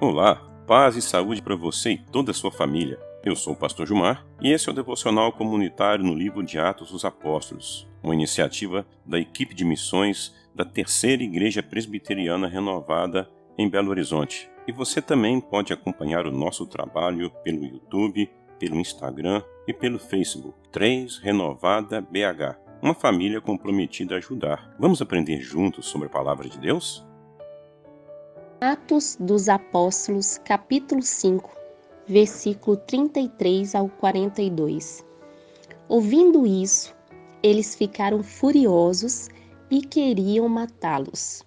Olá, paz e saúde para você e toda a sua família. Eu sou o pastor Gilmar e esse é o devocional comunitário no livro de Atos dos Apóstolos, uma iniciativa da equipe de missões da Terceira Igreja Presbiteriana Renovada em Belo Horizonte. E você também pode acompanhar o nosso trabalho pelo YouTube, pelo Instagram e pelo Facebook. 3 Renovada BH, uma família comprometida a ajudar. Vamos aprender juntos sobre a palavra de Deus? Atos dos Apóstolos, capítulo 5, versículo 33 ao 42. Ouvindo isso, eles ficaram furiosos e queriam matá-los.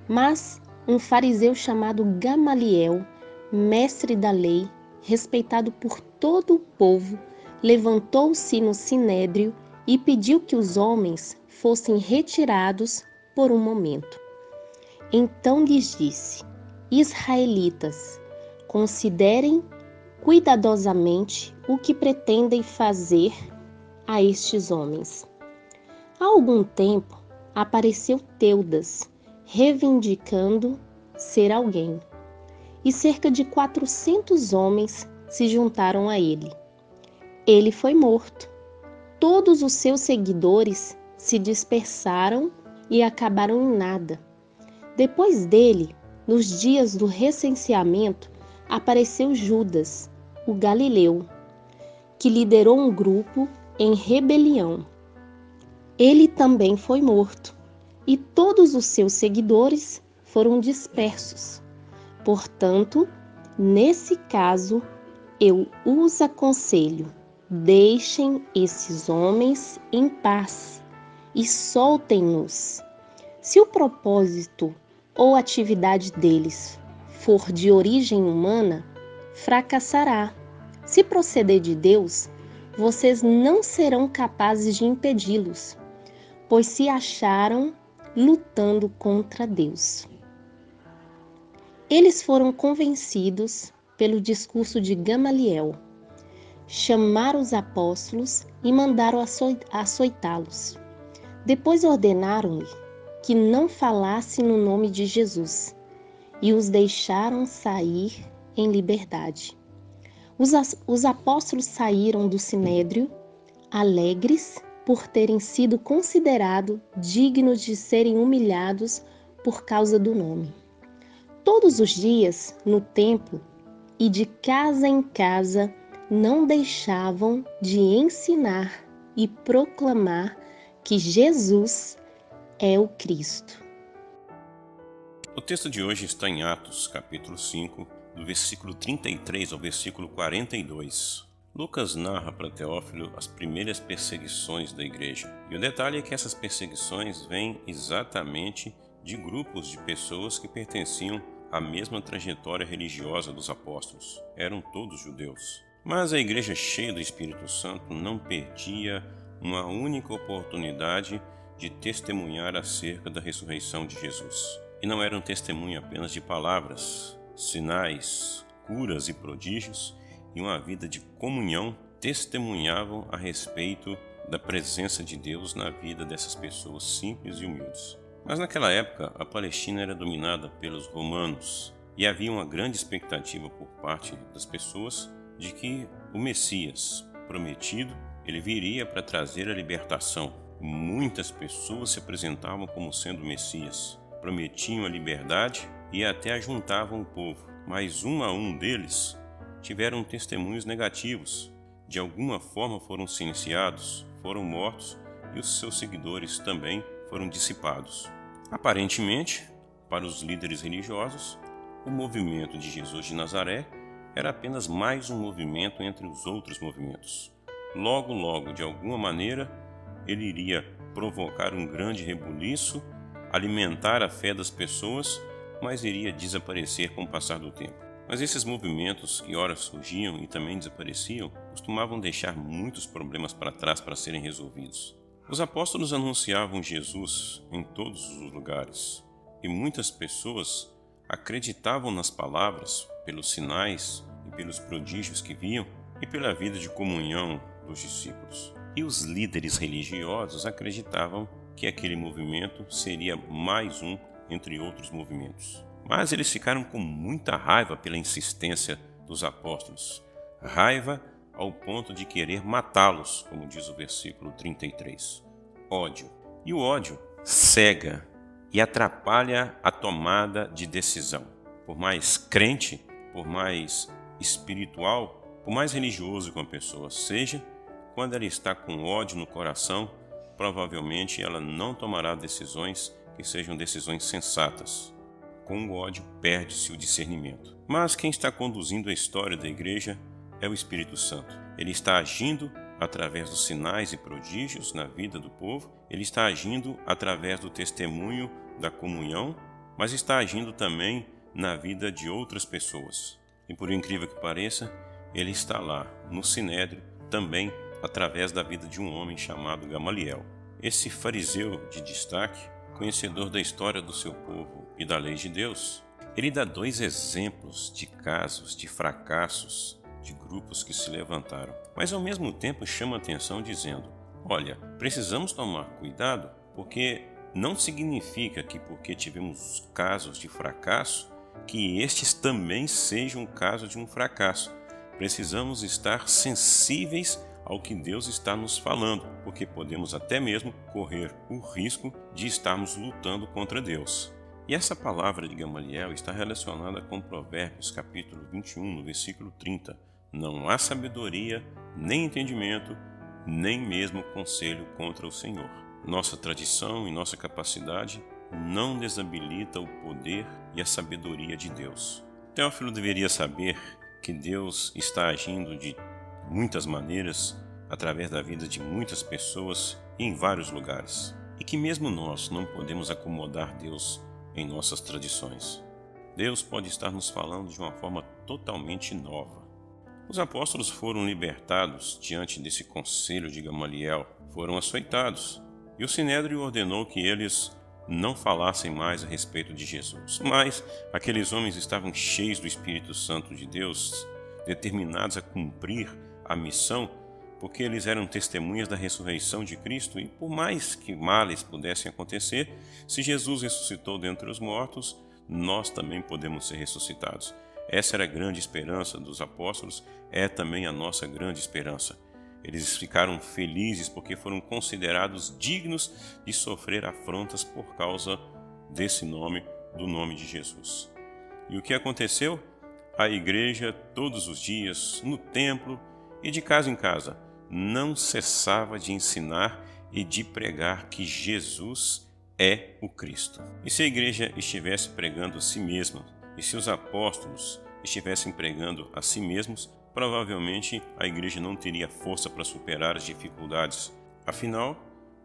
Mas um fariseu chamado Gamaliel, mestre da lei, respeitado por todo o povo, levantou-se no sinédrio e pediu que os homens fossem retirados por um momento. Então lhes disse: Israelitas, considerem cuidadosamente o que pretendem fazer a estes homens. Há algum tempo apareceu Teudas, reivindicando ser alguém, e cerca de 400 homens se juntaram a ele. Ele foi morto. Todos os seus seguidores se dispersaram e acabaram em nada. Depois dele, nos dias do recenseamento, apareceu Judas, o Galileu, que liderou um grupo em rebelião. Ele também foi morto, e todos os seus seguidores foram dispersos. Portanto, nesse caso, eu os aconselho: deixem esses homens em paz e soltem-nos. Se o propósito ou atividade deles for de origem humana, fracassará. Se proceder de Deus, vocês não serão capazes de impedi-los, pois se acharam lutando contra Deus. Eles foram convencidos pelo discurso de Gamaliel, chamaram os apóstolos e mandaram açoitá-los. Depois ordenaram-lhe que não falasse no nome de Jesus, e os deixaram sair em liberdade. Os apóstolos saíram do sinédrio, alegres por terem sido considerados dignos de serem humilhados por causa do nome. Todos os dias, no templo e de casa em casa, não deixavam de ensinar e proclamar que Jesus é o Cristo. O texto de hoje está em Atos, capítulo 5, do versículo 33 ao versículo 42. Lucas narra para Teófilo as primeiras perseguições da igreja. E o detalhe é que essas perseguições vêm exatamente de grupos de pessoas que pertenciam à mesma trajetória religiosa dos apóstolos. Eram todos judeus. Mas a igreja cheia do Espírito Santo não perdia uma única oportunidade de testemunhar acerca da ressurreição de Jesus. E não era um testemunho apenas de palavras, sinais, curas e prodígios, e uma vida de comunhão testemunhavam a respeito da presença de Deus na vida dessas pessoas simples e humildes. Mas naquela época, a Palestina era dominada pelos romanos, e havia uma grande expectativa por parte das pessoas de que o Messias prometido, ele viria para trazer a libertação. Muitas pessoas se apresentavam como sendo o Messias, prometiam a liberdade e até ajuntavam o povo, mas um a um deles tiveram testemunhos negativos. De alguma forma foram silenciados, foram mortos e os seus seguidores também foram dissipados. Aparentemente, para os líderes religiosos, o movimento de Jesus de Nazaré era apenas mais um movimento entre os outros movimentos. Logo, de alguma maneira, ele iria provocar um grande rebuliço, alimentar a fé das pessoas, mas iria desaparecer com o passar do tempo. Mas esses movimentos que ora surgiam e também desapareciam, costumavam deixar muitos problemas para trás para serem resolvidos. Os apóstolos anunciavam Jesus em todos os lugares, e muitas pessoas acreditavam nas palavras, pelos sinais e pelos prodígios que viam, e pela vida de comunhão dos discípulos. E os líderes religiosos acreditavam que aquele movimento seria mais um entre outros movimentos. Mas eles ficaram com muita raiva pela insistência dos apóstolos. Raiva ao ponto de querer matá-los, como diz o versículo 33. Ódio. E o ódio cega e atrapalha a tomada de decisão. Por mais crente, por mais espiritual, por mais religioso que uma pessoa seja, quando ela está com ódio no coração, provavelmente ela não tomará decisões que sejam decisões sensatas. Com o ódio, perde-se o discernimento. Mas quem está conduzindo a história da igreja é o Espírito Santo. Ele está agindo através dos sinais e prodígios na vida do povo, ele está agindo através do testemunho da comunhão, mas está agindo também na vida de outras pessoas. E por incrível que pareça, ele está lá, no Sinédrio, também através da vida de um homem chamado Gamaliel. Esse fariseu de destaque, conhecedor da história do seu povo e da lei de Deus, ele dá 2 exemplos de casos de fracassos de grupos que se levantaram, mas ao mesmo tempo chama atenção dizendo: olha, precisamos tomar cuidado, porque não significa que porque tivemos casos de fracasso, que estes também sejam um caso de um fracasso. Precisamos estar sensíveis ao que Deus está nos falando, porque podemos até mesmo correr o risco de estarmos lutando contra Deus. E essa palavra de Gamaliel está relacionada com Provérbios capítulo 21, no versículo 30. Não há sabedoria, nem entendimento, nem mesmo conselho contra o Senhor. Nossa tradição e nossa capacidade não desabilita o poder e a sabedoria de Deus. Teófilo deveria saber que Deus está agindo de muitas maneiras através da vida de muitas pessoas e em vários lugares. E que mesmo nós não podemos acomodar Deus em nossas tradições. Deus pode estar nos falando de uma forma totalmente nova. Os apóstolos foram libertados diante desse conselho de Gamaliel, foram açoitados, e o Sinédrio ordenou que eles não falassem mais a respeito de Jesus. Mas aqueles homens estavam cheios do Espírito Santo de Deus, determinados a cumprir a missão, porque eles eram testemunhas da ressurreição de Cristo, e por mais que males pudessem acontecer, se Jesus ressuscitou dentre os mortos, nós também podemos ser ressuscitados. Essa era a grande esperança dos apóstolos, é também a nossa grande esperança. Eles ficaram felizes porque foram considerados dignos de sofrer afrontas por causa desse nome, do nome de Jesus. E o que aconteceu? A igreja, todos os dias, no templo e de casa em casa, não cessava de ensinar e de pregar que Jesus é o Cristo. E se a igreja estivesse pregando a si mesma, e se os apóstolos estivessem pregando a si mesmos, provavelmente a igreja não teria força para superar as dificuldades. Afinal,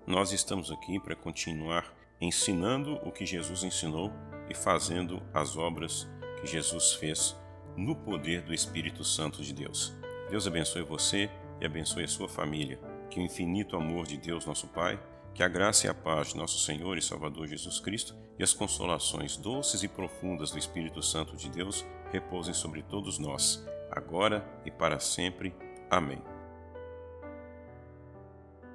nós estamos aqui para continuar ensinando o que Jesus ensinou e fazendo as obras que Jesus fez no poder do Espírito Santo de Deus. Deus abençoe você e abençoe a sua família. Que o infinito amor de Deus, nosso Pai, que a graça e a paz de nosso Senhor e Salvador Jesus Cristo e as consolações doces e profundas do Espírito Santo de Deus repousem sobre todos nós, agora e para sempre. Amém.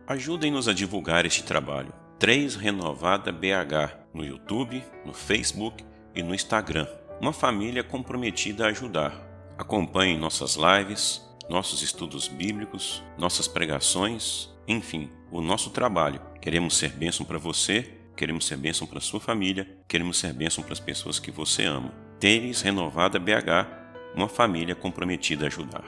Ajudem-nos a divulgar este trabalho. 3 Renovada BH, no YouTube, no Facebook e no Instagram. Uma família comprometida a ajudar. Acompanhem nossas lives, nossos estudos bíblicos, nossas pregações, enfim, o nosso trabalho. Queremos ser bênção para você, queremos ser bênção para sua família, queremos ser bênção para as pessoas que você ama. 3 Renovada BH, uma família comprometida a ajudar.